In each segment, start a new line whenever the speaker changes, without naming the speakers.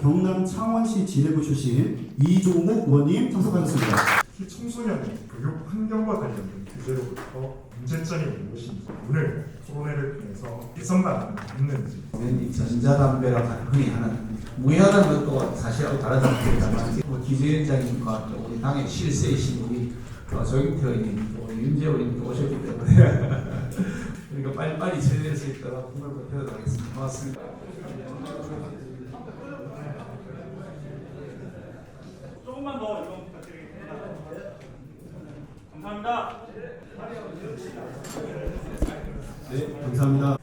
경남 창원시 지내부 출신 이종욱 의원님 참석하셨습니다.
특히 청소년 교육 환경과 관련된 규제로부터 문제점이 무엇인지 오늘 토론회를 통해서 개선만 있는지
이 전자담배라고 흔히 하는 무해하다는 것도 사실하고 다른 상태입니다만 기재위원장님과 또 우리 당의 실세이신 우리 조영태 의원님 또 윤재 의원님 오셨기 때문에 그러니까 빨리빨리 처리될 수 있도록 공을 보태도록 하겠습니다. 고맙습니다.
조금만 더 이동 부탁드리겠습니다. 감사합니다.
네, 감사합니다.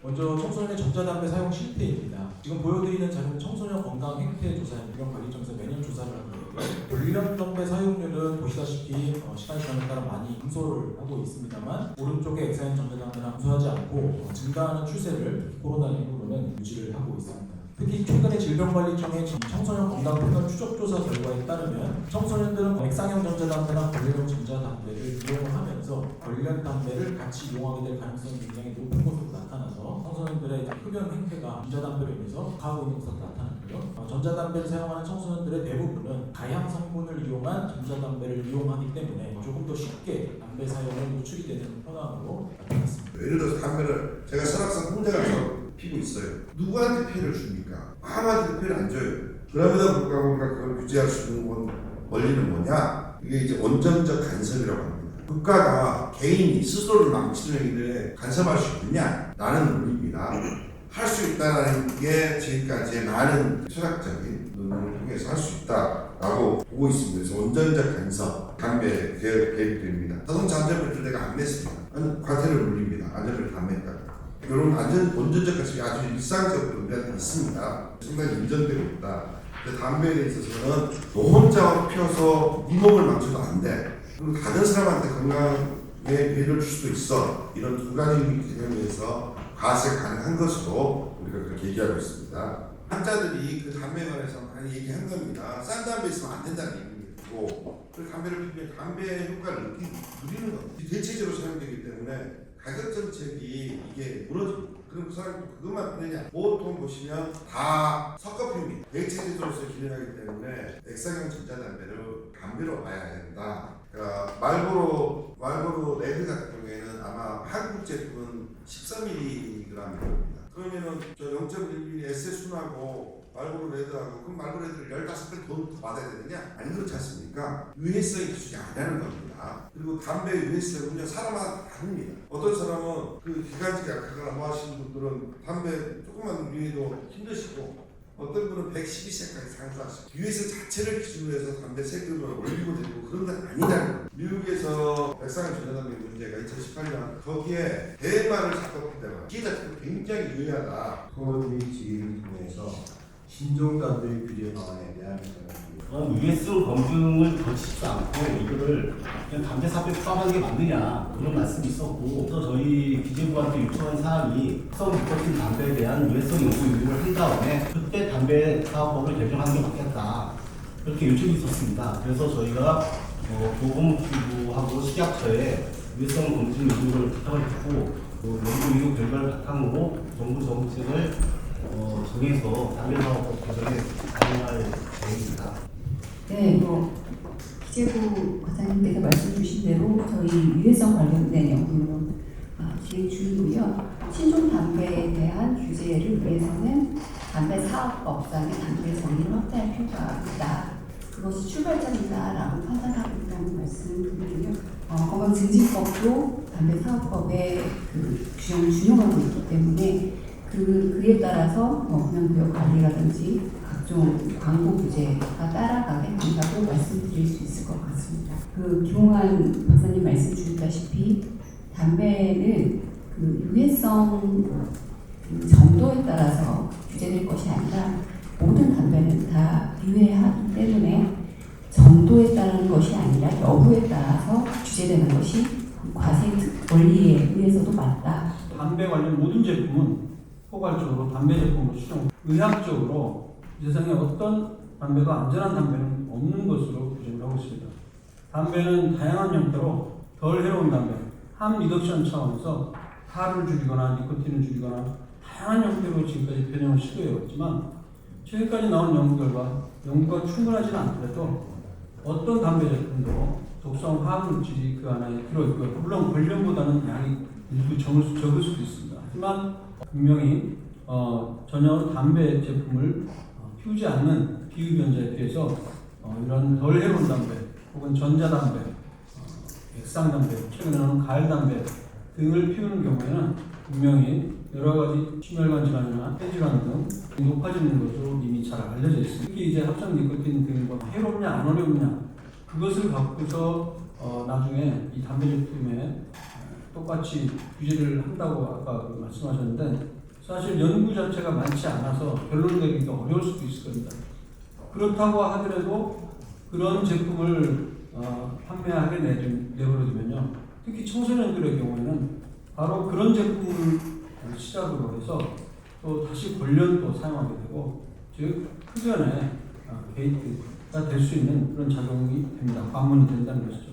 먼저 청소년의 전자담배 사용 실태입니다. 지금 보여드리는 자료는 청소년 건강 행태 조사 유병관리청에서 매년 조사를 하고 있고요. 관련 담배 사용률은 보시다시피 시간이 지남에 따라 많이 감소를 하고 있습니다만 오른쪽에 엑사인 전자담배는 감소하지 않고 증가하는 추세를 코로나19로는 유지를 하고 있습니다. 특히 최근에 질병관리청의 청소년 건강 평가 추적조사 결과에 따르면 청소년들은 액상형 전자담배나 관련형 전자담배를 이용을 하면서 관련 담배를 같이 이용하게 될 가능성이 굉장히 높은 것으로 나타나서 청소년들의 흡연 행태가 전자담배로 인해서 가하고 있는 것으로 나타나고요. 전자담배를 사용하는 청소년들의 대부분은 다양 성분을 이용한 전자담배를 이용하기 때문에 조금 더 쉽게 담배 사용에 노출이 되는 현황으로 나타났습니다.
예를 들어서 담배를 제가 설악산 홍대 가서 피고 있어요. 누구한테 피해를 줍니까? 아무한테 피해를 안 줘요. 그럼에도 불구하고 우리가 그걸 규제할 수 있는 원리는 뭐냐? 이게 이제 원전적 간섭이라고 합니다. 국가가 개인이 스스로를 망치는 행위에 간섭할 수 있느냐? 라는 논리입니다. 할 수 있다는 게 지금까지의 많은 철학적인 논문을 통해서 할 수 있다라고 보고 있습니다. 그래서 원전적 간섭, 담배 개입됩니다. 자동차 안전벨트를 내가 안 맸습니다. 과태료를 물립니다. 안전벨트 안 맸다고. 이런 원전적 가치이 아주 일상적으로 우리한테 있습니다. 상당히 인정되고 있다. 담배에 있어서는 너 혼자 피워서 네 몸을 망쳐도 안 돼. 그리고 다른 사람한테 건강에 배려를 줄 수도 있어. 이런 두 가지 개념에서 과세가 가능한 것으로 우리가 그렇게 얘기하고 있습니다. 환자들이 그 담배에 관해서 많이 얘기한 겁니다. 싼 담배 있으면 안 된다는 얘기고, 그 담배를 피우면 담배의 효과를 누리는 겁니다. 대체적으로 사용되기 때문에 가격 정책이 이게 무너집니다. 그럼 그 사람이 그것만 피느냐? 보통 보시면 다 섞어 피웁니다. 대체제로서 기능하기 때문에 액상형 전자담배를 담배로 봐야 된다. 그러니까 말보로 레드 같은 경우에는 아마 한국 제품은 13mg입니다. 그러면은 저 0.1mm 에세순하고 말보로 레드하고 그럼 말보로 레드를 15배 더 받아야 되느냐? 아니 그렇지 않습니까? 유해성이 기준이 아니라는 겁니다. 그리고 담배 유해성은요 사람마다 다릅니다. 어떤 사람은 그 기관지가 약하거나 뭐 하시는 분들은 담배 조금만 유해도 힘드시고 어떤 분은 112세까지 상승하시고 유해성 자체를 기준으로 해서 담배 세금을 올리고 내리고 그런 건 아니다는 거예요. 미국에서 액상형 전자담배 문제가 2018년 거기에 대만을 잡았기 때문에 이게 자체가 굉장히 유해하다.
토론회의를 통해서 신종담배 규제 방안에 대한
유해성 검증을 거치지 않고 이거를 그냥 담배 사업에 포함하는 게 맞느냐 그런 말씀이 있었고, 그래서 저희 기재부한테 요청한 사항이 특성 니코틴 담배에 대한 유해성 연구 연구를 한 다음에 그때 담배 사업법을 개정하는 게 맞겠다 그렇게 요청이 있었습니다. 그래서 저희가 보건복지부하고 식약처에 유해성 검증 연구를 부탁을 했고, 연구 이후 결과를 바탕으로 정부 정책을 정해서 담배 사업법 개정에 반영할 계획입니다.
네, 기재부 과장님께서 말씀 주신 대로 저희 유해성 관련된 연구는 기획 중이고요. 신종 담배에 대한 규제를 위해서는 담배 사업법상의 담배 정의를 확대할 필요가 있다. 그것이 출발점이다라고 판단하고 있다는 말씀을 드리고요. 건강증진법도 담배 사업법의 그 규정을 준용하고 있기 때문에 그에 따라서 구역 관리라든지 각종 광고 규제가 따라가게 한다고 말씀드릴 수 있을 것 같습니다. 김홍환 박사님 말씀 주셨다시피 담배는 그 유해성 정도에 따라서 규제될 것이 아니라 모든 담배는 다 유해하기 때문에 정도에 따른 것이 아니라 여부에 따라서 규제되는 것이 과세 원리에 의해서도 맞다.
담배 관련 모든 제품은 포괄적으로 담배 제품으로 추정, 의학적으로 세상에 어떤 담배도 안전한 담배는 없는 것으로 규정을 하고 있습니다. 담배는 다양한 형태로 덜 해로운 담배, 함 리덕션 차원에서 탈을 줄이거나 니코틴을 줄이거나 다양한 형태로 지금까지 변형을 시도해왔지만 최근까지 나온 연구가 충분하지는 않더라도 어떤 담배 제품도 독성 화학물질이 그 안에 들어있고요. 물론 관련보다는 양이 일부 적을 수도 있습니다. 하지만 분명히 전혀 담배 제품을 피우지 않는 비흡연자에 비해서 이런 덜 해로운 담배 혹은 전자담배, 액상담배, 최근에는 가열담배 등을 피우는 경우에는 분명히 여러 가지 심혈관 질환이나 폐질환 등 높아지는 것으로 이미 잘 알려져 있습니다. 특히 이제 합성 니코틴 등이 해롭냐 안 해롭냐 그것을 갖고서 나중에 이 담배 제품에 똑같이 규제를 한다고 아까 말씀하셨는데 사실 연구 자체가 많지 않아서 결론 내리기가 어려울 수도 있을 겁니다. 그렇다고 하더라도 그런 제품을 판매하게 내버려두면요. 특히 청소년들의 경우에는 바로 그런 제품을 시작으로 해서 또 다시 권련도 사용하게 되고 즉 흡연의 게이트가 될 수 있는 그런 작용이 됩니다. 관문이 된다는 것이죠.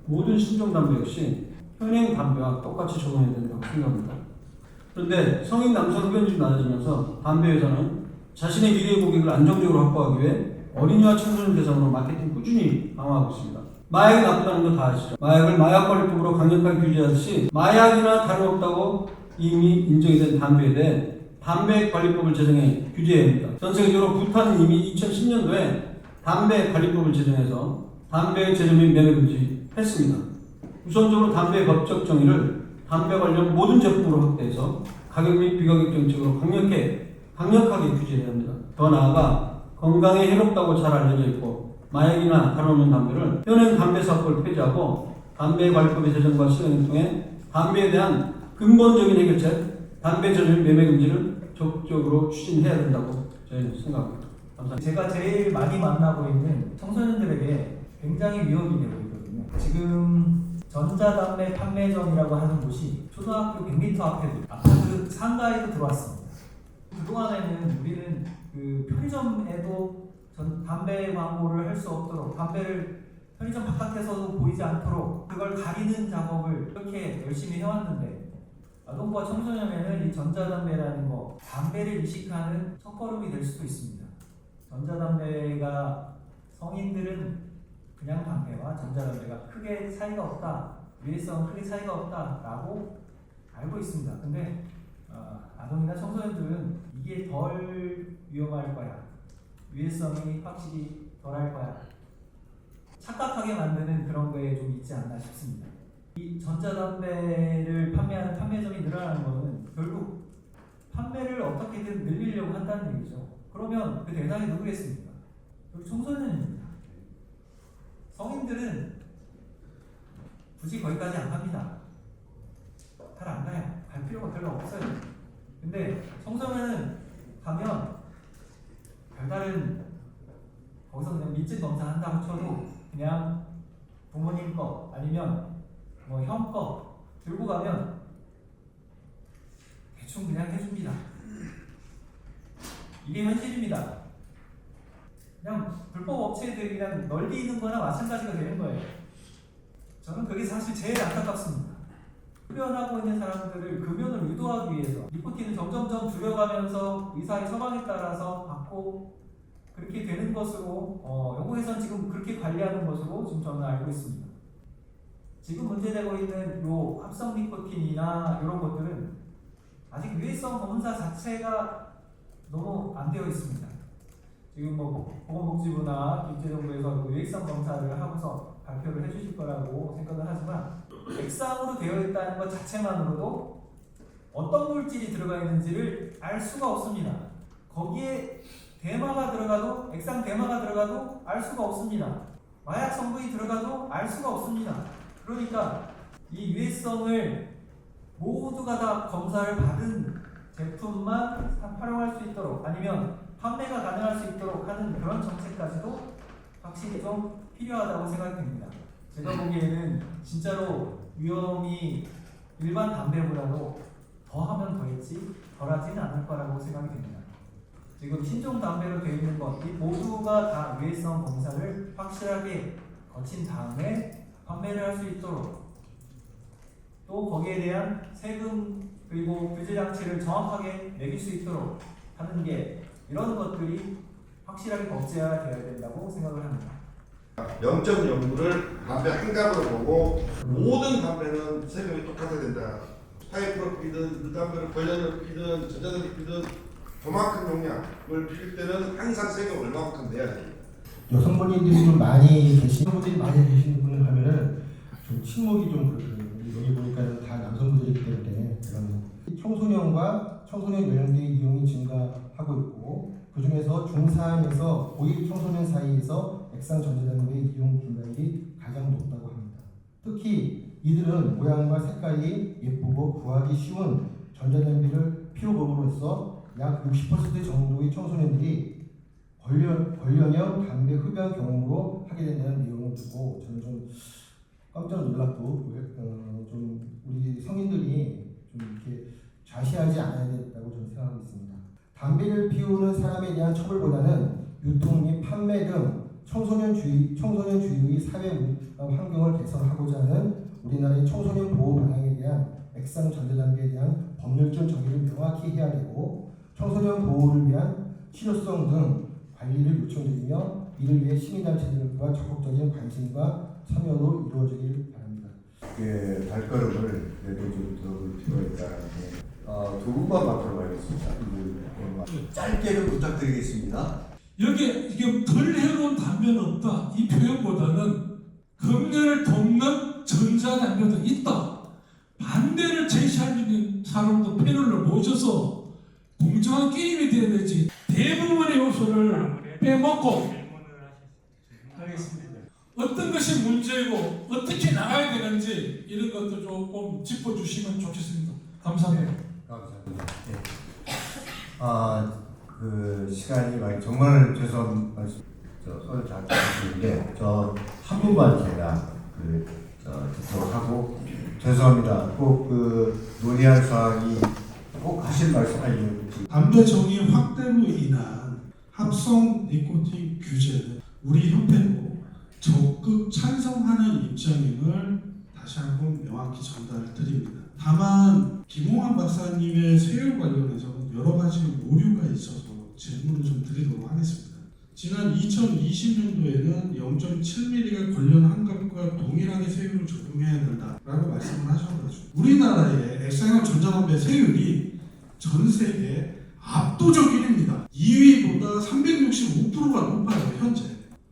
모든 신종 담배 역시 현행 담배와 똑같이 적용해야 된다고 생각합니다. 그런데 성인 남성 흡연율이 낮아지면서 담배 회사는 자신의 미래 고객을 안정적으로 확보하기 위해 어린이와 청소년 대상으로 마케팅 꾸준히 강화하고 있습니다. 마약이 나쁘다는 거 다 아시죠? 마약을 마약관리법으로 강력하게 규제하듯이 마약이나 다름없다고 이미 인정이 된 담배에 대해 담배관리법을 제정해 규제해야 합니다. 전 세계적으로 부탄은 이미 2010년도에 담배관리법을 제정해서 담배 제조 및 매매 금지했습니다. 우선적으로 담배의 법적 정의를 담배 관련 모든 제품으로 확대해서 가격 및 비가격 정책으로 강력하게 규제해야 합니다. 더 나아가 건강에 해롭다고 잘 알려져 있고 마약이나 다름없는 담배를 현행 담배사업을 폐지하고 담배관리법의 제정과 시행을 통해 담배에 대한 근본적인 해결책, 담배 제조 및 매매 금지를 적극적으로 추진해야 된다고 저희는 생각합니다. 감사합니다.
제가 제일 많이 만나고 있는 청소년들에게 굉장히 위협이 되고 있거든요. 지금 전자담배 판매점이라고 하는 곳이 초등학교 100m 앞에도 아파트 상가에도 들어왔습니다. 그동안에는 우리는 그 편의점에도 담배 광고를 할 수 없도록 담배를 편의점 바깥에서도 보이지 않도록 그걸 가리는 작업을 이렇게 열심히 해왔는데 아동부와 청소년에는 이 전자담배라는 거 담배를 이식하는 첫걸음이 될 수도 있습니다. 전자담배가 성인들은 그냥 담배와 전자담배가 크게 차이가 없다, 유해성은 크게 차이가 없다라고 알고 있습니다. 근데 아동이나 청소년들은 이게 덜 위험할 거야, 유해성이 확실히 덜할 거야, 착각하게 만드는 그런 거에 좀 있지 않나 싶습니다. 이 전자담배를 판매하는 판매점이 늘어나는 것은 결국 판매를 어떻게든 늘리려고 한다는 얘기죠. 그러면 그 대상이 누구겠습니까? 결국 청소년입니다. 성인들은 굳이 거기까지 안 갑니다. 잘 안 가요. 갈 필요가 별로 없어요. 근데 청소년은 가면 별다른 거기서 그냥 민증 검사 한다고 쳐도 그냥 부모님 거 아니면 뭐 형 거 들고 가면 대충 그냥 해줍니다. 이게 현실입니다. 그냥 불법 업체들이랑 널리 있는 거나 마찬가지가 되는 거예요. 저는 그게 사실 제일 안타깝습니다. 흡연하고 있는 사람들을 금연을 유도하기 위해서 니코틴을 점점점 줄여가면서 의사의 처방에 따라서 받고 그렇게 되는 것으로 영국에서는 지금 그렇게 관리하는 것으로 지금 저는 알고 있습니다. 지금 문제되고 있는 요 합성 니코틴이나 이런 것들은 아직 유해성 검사 자체가 너무 안 되어 있습니다. 지금 뭐 보건복지부나 기재정부에서 유해성 검사를 하고서 발표를 해주실 거라고 생각을 하지만 액상으로 되어 있다는 것 자체만으로도 어떤 물질이 들어가 있는지를 알 수가 없습니다. 거기에 대마가 들어가도 액상 대마가 들어가도 알 수가 없습니다. 마약 성분이 들어가도 알 수가 없습니다. 그러니까 이 유해성을 모두가 다 검사를 받은 제품만 활용할 수 있도록 아니면 판매가 가능할 수 있도록 하는 그런 정책까지도 확실히 좀 필요하다고 생각이 됩니다. 제가 보기에는 진짜로 위험이 일반 담배보다도 더 하면 더 했지 덜 하지는 않을 거라고 생각이 됩니다. 지금 신종 담배로 되어 있는 것 이 모두가 다 유해성 검사를 확실하게 거친 다음에 판매를 할 수 있도록 또 거기에 대한 세금 그리고 규제 장치를 정확하게 매길 수 있도록 하는 게 이런 것들이 확실하게 법제화되어야 된다고 생각을 합니다.
0.09를 담배 한 갑으로 보고 모든 담배는 세금이 똑같아야 된다. 파이프를 피든 물담배를 관련을 피든 전자담배를 피든 그만큼 용량을 필 때는 항상 세금 얼마만큼 내야 됩니다.
여성분들이 좀 많이 계신 분들이 많이 계시는 분을 하면은 좀 침묵이 좀 그렇거든요. 여기 보니까 다 남성분들이기 때문에 이런 청소년과 청소년 연령대 이용이 증가하고 있고 그 중에서 중3에서 고1 청소년 사이에서 액상 전자담배 이용 비율이 가장 높다고 합니다. 특히 이들은 모양과 색깔이 예쁘고 구하기 쉬운 전자담배를 피워봄으로써 약 60% 정도의 청소년들이 관련형 담배 흡연 경험으로 하게 된다는 내용을 듣고 저는 좀 깜짝 놀랐고 좀 우리 성인들이 좀 이렇게 좌시하지 않아야 된다고 저는 생각하고 있습니다. 담배를 피우는 사람에 대한 처벌보다는 유통 및 판매 등 청소년 주의의 사회 환경을 개선하고자 하는 우리나라의 청소년 보호 방향에 대한 액상 전자담배에 대한 법률적 정의를 명확히 해야 되고 청소년 보호를 위한 실효성 등 관리를 요청드리며 이를 위해 시민단체들과 적극적인 관심과 참여로 이루어지길 바랍니다.
발걸음을 내도 좀 들어볼 필요가 있다는데 두 분만 맡도록 하겠습니다. 짧게를 부탁드리겠습니다.
여기에 이게 덜 해로운 담배는 없다. 이 표현보다는 금연을 돕는 전자담배도 있다. 반대를 제시할 있는 사람도 패널을 모셔서 공정한 게임이 되어야 되지. 대부분의 요소를 빼먹고
하겠습니다.
어떤 것이 문제고 어떻게 나가야 되는지 이런 것도 조금 짚어주시면 좋겠습니다. 감사합니다.
감사합니다. 그 시간이 많이 정말 죄송한 말씀 서로 잘 드리는데 저 한 분만 제가 듣도록 하고 죄송합니다. 꼭 그 논의할 사항이 꼭 하실 말씀 아니면
담배 정의 확대로 인한 합성 니코틴 규제는 우리 협회도 적극 찬성하는 입장임을 다시 한번 명확히 전달을 드립니다. 다만 김홍환 박사님의 세율 관련해서는 여러 가지 오류가 있어서 질문을 좀 드리도록 하겠습니다. 지난 2020년도에는 0.7mm가 관련 환갑과 동일하게 세율을 적용해야 된다라고 말씀을 하셔가지고 우리나라의 액상형 전자담배 세율이 전 세계 압도적 1위입니다. 2위보다 365%가 높아요. 현재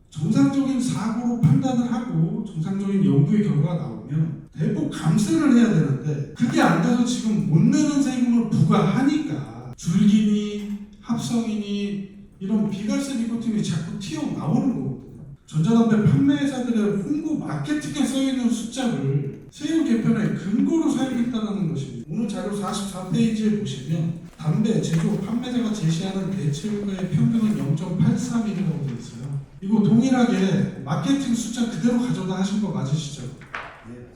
정상적인 사고로 판단을 하고 정상적인 연구의 결과가 나오면 대폭 감세를 해야 되는데 그게 안 돼서 지금 못 내는 세금을 부과하니까 줄기니 합성이니 이런 비갈세 니코틴이 자꾸 튀어나오는 거거든요. 전자담배 판매회사들의 홍보 마케팅에 써있는 숫자를 세율 개편의 근거로 사용했다는 것입니다. 오늘 자료 44페이지에 보시면 담배 제조 판매자가 제시하는 대체율가의 평균은 0.83mm라고 되어 있어요. 이거 동일하게 마케팅 숫자 그대로 가져다 하신 거 맞으시죠?
네.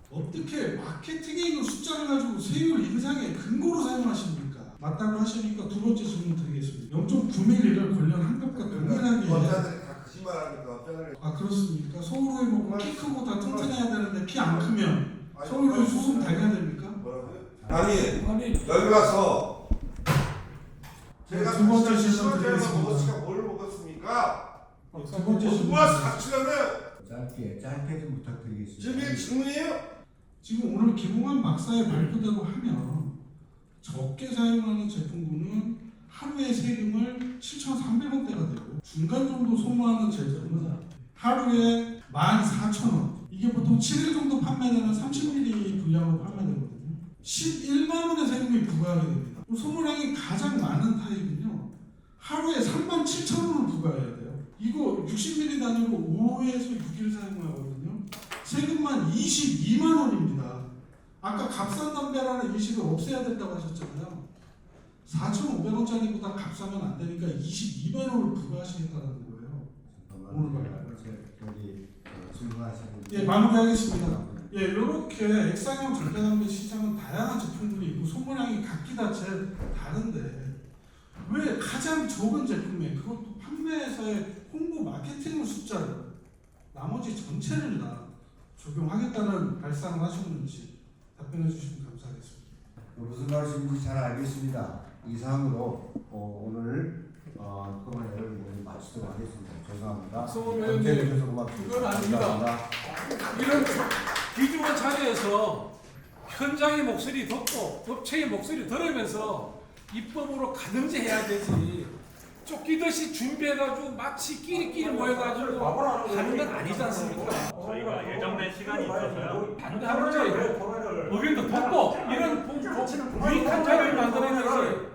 어떻게 마케팅에 있는 숫자를 가지고 세율 인상의 근거로 사용하십니까? 맞다고 하시니까 두 번째 질문 드리겠습니다. 0.9mm를 관련 환갑과 동일하게
업자들이 다 거짓말하니까 업자들이
그렇습니까? 서울의 키 크고 다 튼튼해야 되는데 키 안 크면 서울의 수습 당해야 됩니까?
뭐라고요? 아니
아니
여기 와서 제가
두 번째
사실
질문
시간제가
드리겠습니다.
먹었으니까 뭘 먹었습니까?
두 번째 질문
모아서 같이 가면
짧게 좀 부탁드리겠습니다.
지금 이게 질문이에요?
지금 오늘 김홍환 박사의 발표대로 하면 적게 사용하는 제품군은 하루에 세금을 7,300원대가 되고 중간 정도 소모하는 제품은 하루에 14,000원. 이게 보통 7일 정도 판매되는 30ml 분량으로 판매되거든요. 11만 원의 세금이 부과하게 됩니다. 소모량이 가장 많은 타입은요. 하루에 37,000원을 부과해야 돼요. 이거 60ml 단위로 5에서 6일 사용하거든요. 세금만 22만 원입니다. 아까 값싼 담배라는 인식을 없애야 된다고 하셨잖아요. 4,500원짜리보다 값싸면 안 되니까 22만 원을 부과하시겠다는 거예요. 오늘 말이에요.
여기 질문하시는
예, 마무리하겠습니다. 예, 이렇게 액상형 전자담배 시장은 다양한 제품들이 있고 소모량이 각기 다 다른데 왜 가장 적은 제품에 그것도 판매회사의 홍보 마케팅을 숫자를 나머지 전체를 다 적용하겠다는 발상을 하셨는지 답변해 주시면 감사하겠습니다.
무슨 말씀인지 잘 알겠습니다. 이상으로 오늘 토론회를 모두 마치도록 하겠습니다. 죄송합니다.
박성원 의원님, 그건 아닙니다. 이런 귀중한 자리에서 현장의 목소리 듣고 법체의 목소리 들으면서 입법으로 가든지 해야 되지. 쫓기듯이 준비해가지고 마치 끼리끼리 모여가지고 하는 건 아니지 않습니까?
저희가 예정된 시간이 있어서요.
반대하는지 의견도 듣고 이런 유익한 자리를 만들어야지